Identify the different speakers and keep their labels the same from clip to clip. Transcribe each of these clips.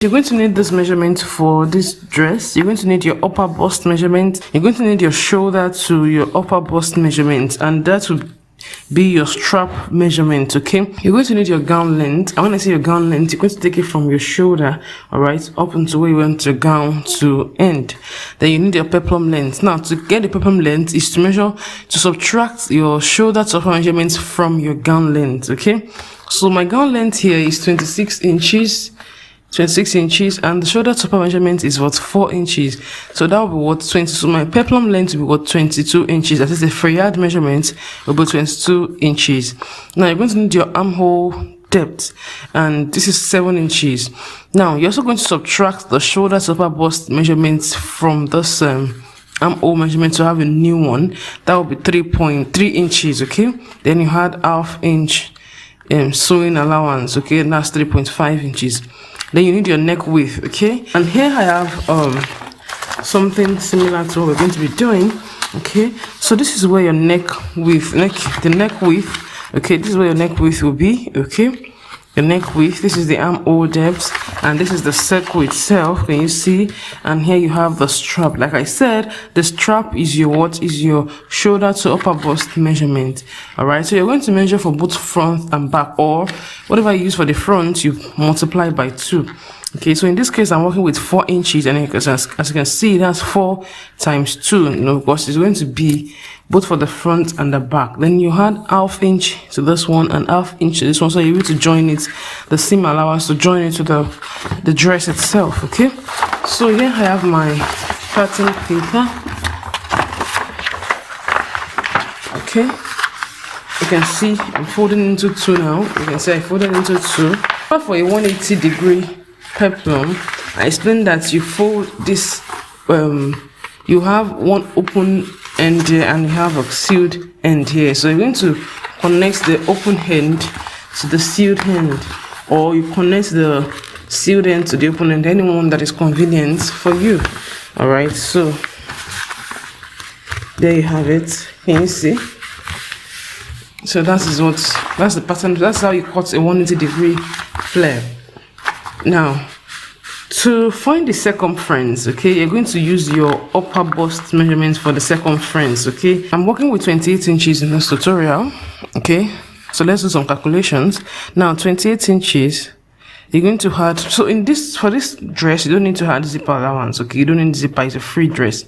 Speaker 1: You're going to need this measurement for this dress. You're going to need your upper bust measurement. You're going to need your shoulder to your upper bust measurement, and that will be your strap measurement. Okay, you're going to need your gown length. And when I say your gown length, you're going to take it from your shoulder, all right, up until where you want your gown to end. Then you need your peplum length. Now, to get the peplum length is to subtract your shoulder to upper measurements from your gown length. Okay, so my gown length here is 26 inches. 26 inches, and the shoulder to upper measurement is what, 4 inches. So that will be what, 20. So my peplum length will be what, 22 inches. That is the Freyard measurement will be 22 inches. Now you're going to need your armhole depth, and this is 7 inches. Now you're also going to subtract the shoulder to upper bust measurements from this armhole measurement to have a new one. That will be 3.3 inches. Okay, then you had half inch sewing allowance. Okay, and that's 3.5 inches. Then you need your neck width. Okay, and here I have something similar to what we're going to be doing. Okay, so this is where your neck width, the neck width. Okay, this is where your neck width will be. Okay, your neck width, this is the armhole depth, and this is the circle itself. Can you see? And here you have the strap. Like I said, the strap is your what, is your shoulder to upper bust measurement. All right, so you're going to measure for both front and back, or whatever you use for the front, you multiply by 2. Okay, so in this case I'm working with 4 inches, and as you can see, that's 4 times 2, you know, because it's going to be both for the front and the back. Then you had half inch to this one and half inch to this one, so you're able to join it, the seam allowance to join it to the dress itself. Okay, so here I have my pattern paper. Okay, you can see I'm folding into 2 now. You can see I folded into 2. But for a 180-degree peplum, I explained that you fold this, you have one open end here and you have a sealed end here. So you're going to connect the open end to the sealed end, or you connect the sealed end to the open end, anyone that is convenient for you. All right, so there you have it. Can you see? So that's the pattern. That's how you cut a 180-degree flare. Now, to find the circumference, okay, you're going to use your upper bust measurements for the circumference. Okay, I'm working with 28 inches in this tutorial. Okay, so let's do some calculations. Now, 28 inches, you're going to add, so for this dress, you don't need to add zipper allowance. Okay, you don't need zipper, it's a free dress.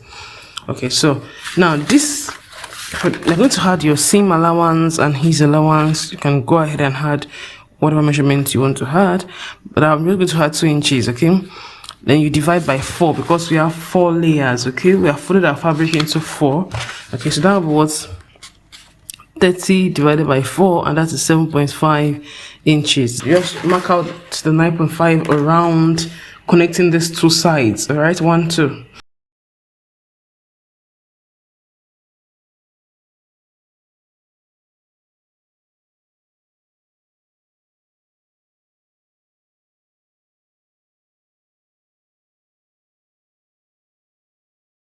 Speaker 1: Okay, so now you're going to add your seam allowance and his allowance. You can go ahead and add whatever measurement you want to add, but I'm just going to add 2 inches. Okay, then you divide by 4 because we have 4 layers. Okay, we have folded our fabric into 4. Okay, so that was 30 divided by 4, and that's 7.5 inches. You just mark out the 9.5 around, connecting these 2 sides. All right, 1, 2.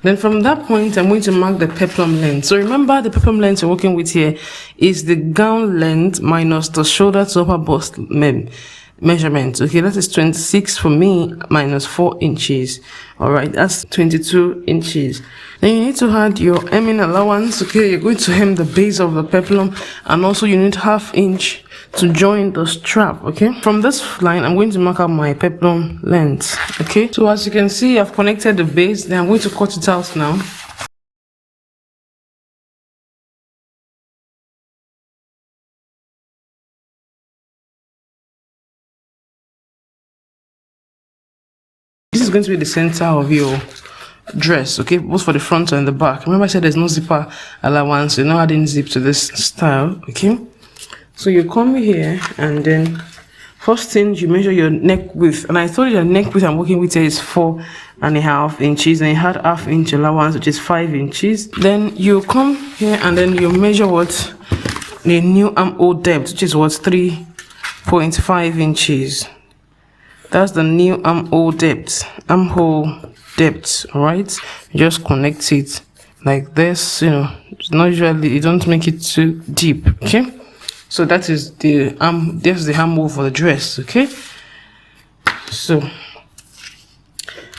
Speaker 1: Then from that point, I'm going to mark the peplum length. So remember, the peplum length you're working with here is the gown length minus the shoulder to upper bust measurement. Okay, that is 26 for me minus 4 inches. All right, that's 22 inches. Then you need to add your hemming allowance. Okay, you're going to hem the base of the peplum, and also you need ½ inch to join the strap. Okay, from this line I'm going to mark out my peplum length. Okay, so as you can see, I've connected the base. Then I'm going to cut it out now. This is going to be the center of your dress, okay, both for the front and the back. Remember I said there's no zipper allowance, you're not adding zip to this style. Okay, so you come here, and then first thing, you measure your neck width, and I told you the neck width I'm working with here is 4.5 inches, and you had ½ inch allowance, which is 5 inches. Then you come here and then you measure what the new armhole depth, which is what, 3.5 inches. That's the new armhole depth. All right, you just connect it like this. You know, it's not usually, you don't make it too deep. Okay, so that is the armhole for the dress. Okay, so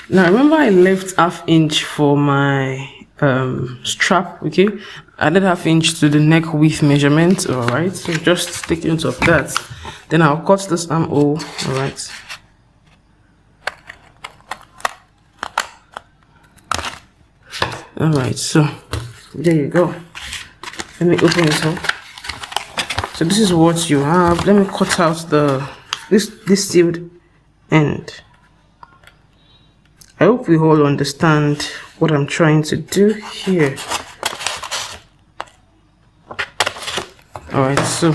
Speaker 1: Now remember I left half inch for my strap, okay? I did half inch to the neck width measurement, all right? So just take note of that. Then I'll cut this armhole, all right? All right, so there you go. Let me open it up. So this is what you have. Let me cut out this sealed end. I hope we all understand what I'm trying to do here. Alright, so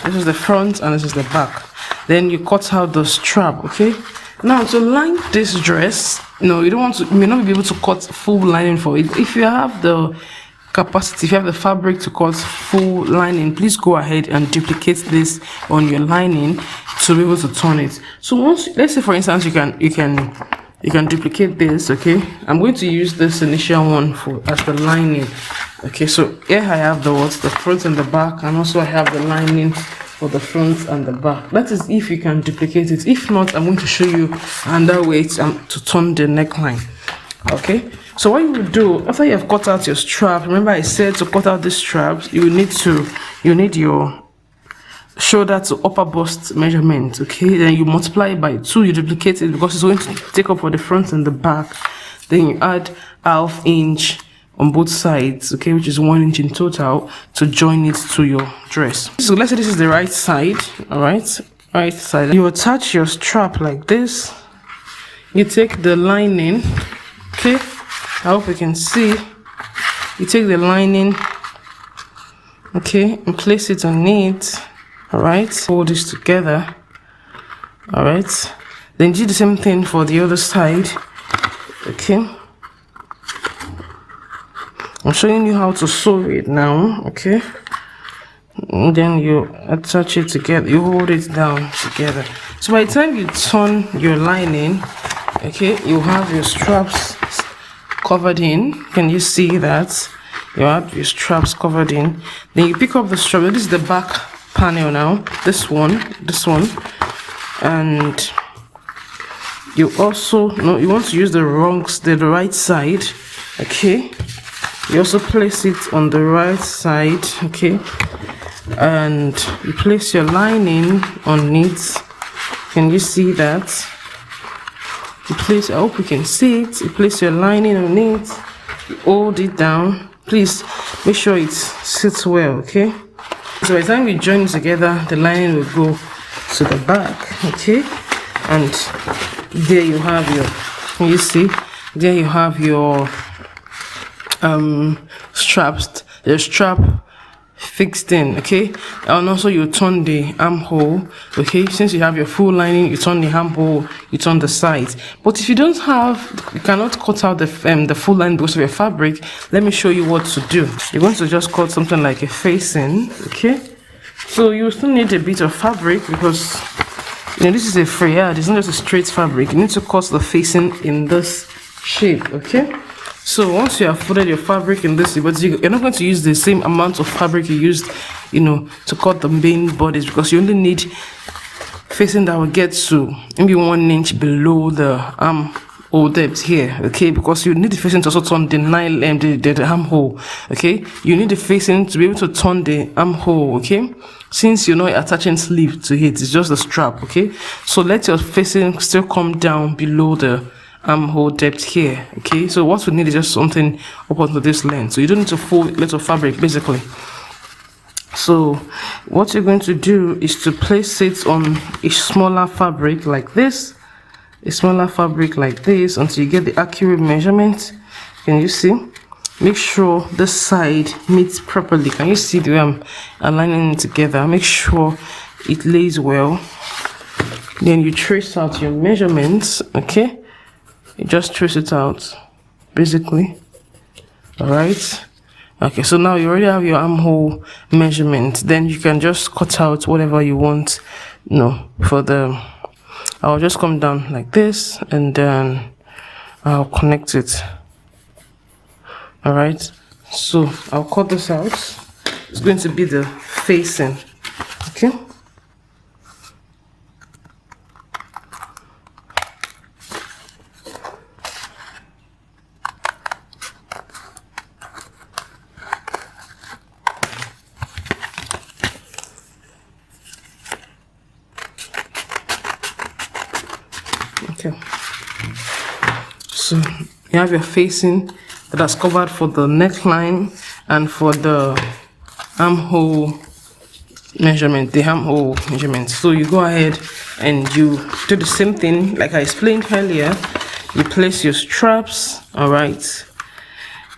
Speaker 1: this is the front and this is the back. Then you cut out the strap, okay? Now to line this dress, you don't want to, you may not be able to cut full lining for it. If you have the capacity, if you have the fabric to cut full lining, please go ahead and duplicate this on your lining to be able to turn it. So once, let's say for instance, you can duplicate this, okay? I'm going to use this initial one as the lining. Okay, so here I have the front and the back, and also I have the lining for the front and the back. That is if you can duplicate it. If not, I'm going to show you another way to turn the neckline. Okay, so what you will do after you have cut out your strap, remember I said to cut out the straps, you need your shoulder to upper bust measurement, okay? Then you multiply it by 2, you duplicate it because it's going to take up for the front and the back. Then you add half inch on both sides, okay, which is 1 inch in total, to join it to your dress. So let's say this is the right side, all right, right side. You attach your strap like this. You take the lining, okay, I hope you can see. You take the lining, okay, and place it on it. All right, hold this together. All right, then do the same thing for the other side. Okay, I'm showing you how to sew it now. Okay, and then you attach it together, you hold it down together. So by the time you turn your lining, okay, you have your straps covered in. Can you see that? You have your straps covered in. Then you pick up the strap. This is the back panel now, this one, and you also you want to use the right side, okay? You also place it on the right side, okay, and you place your lining on it. Can you see that? You place, I hope you can see it. You place your lining on it, you hold it down. Please make sure it sits well, okay? So by the time we join together, the lining will go to the back, okay? And there you have can you see? There you have your straps, the strap fixed in, okay? And also you turn the armhole, okay? Since you have your full lining, you turn the armhole, you turn the sides. But if you don't have, you cannot cut out the full line because of your fabric, let me show you what to do. You're going to just cut something like a facing, okay? So you still need a bit of fabric because this is a frayade, it's not just a straight fabric. You need to cut the facing in this shape, okay? So once you have folded your fabric in this, but you're not going to use the same amount of fabric you used, to cut the main bodice, because you only need facing that will get to maybe 1 inch below the armhole depth here, okay? Because you need the facing to also turn the armhole, okay? You need the facing to be able to turn the armhole, okay? Since you're not attaching sleeve to it, it's just the strap, okay? So let your facing still come down below the armhole depth here, okay? So what we need is just something up onto this length. So you don't need to fold little fabric basically. So what you're going to do is to place it on a smaller fabric like this, until you get the accurate measurement. Can you see? Make sure this side meets properly. Can you see the way I'm aligning it together? Make sure it lays well. Then you trace out your measurements, okay? You just trace it out basically. All right, okay, so now you already have your armhole measurement. Then you can just cut out whatever you want. I'll just come down like this and then I'll connect it. All right, so I'll cut this out. It's going to be the facing, okay? Okay, so you have your facing that is covered for the neckline and for the armhole measurement, the armhole measurement. So you go ahead and you do the same thing like I explained earlier. You place your straps. All right,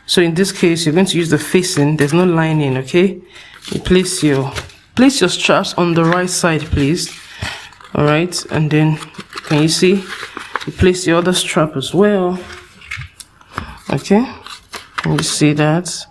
Speaker 1: so in this case you're going to use the facing, there's no lining. Okay, you place your straps on the right side, please. All right, and then can you see you place the other strap as well? Okay, can you see that?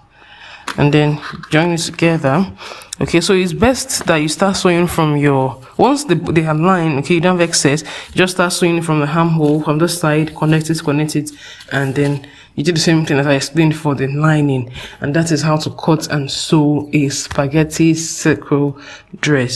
Speaker 1: And then join it together. Okay, so it's best that you start sewing from your, once they align, okay, you don't have excess, just start sewing from the armhole, from the side, connect it, and then you do the same thing as I explained for the lining. And that is how to cut and sew a spaghetti circle dress.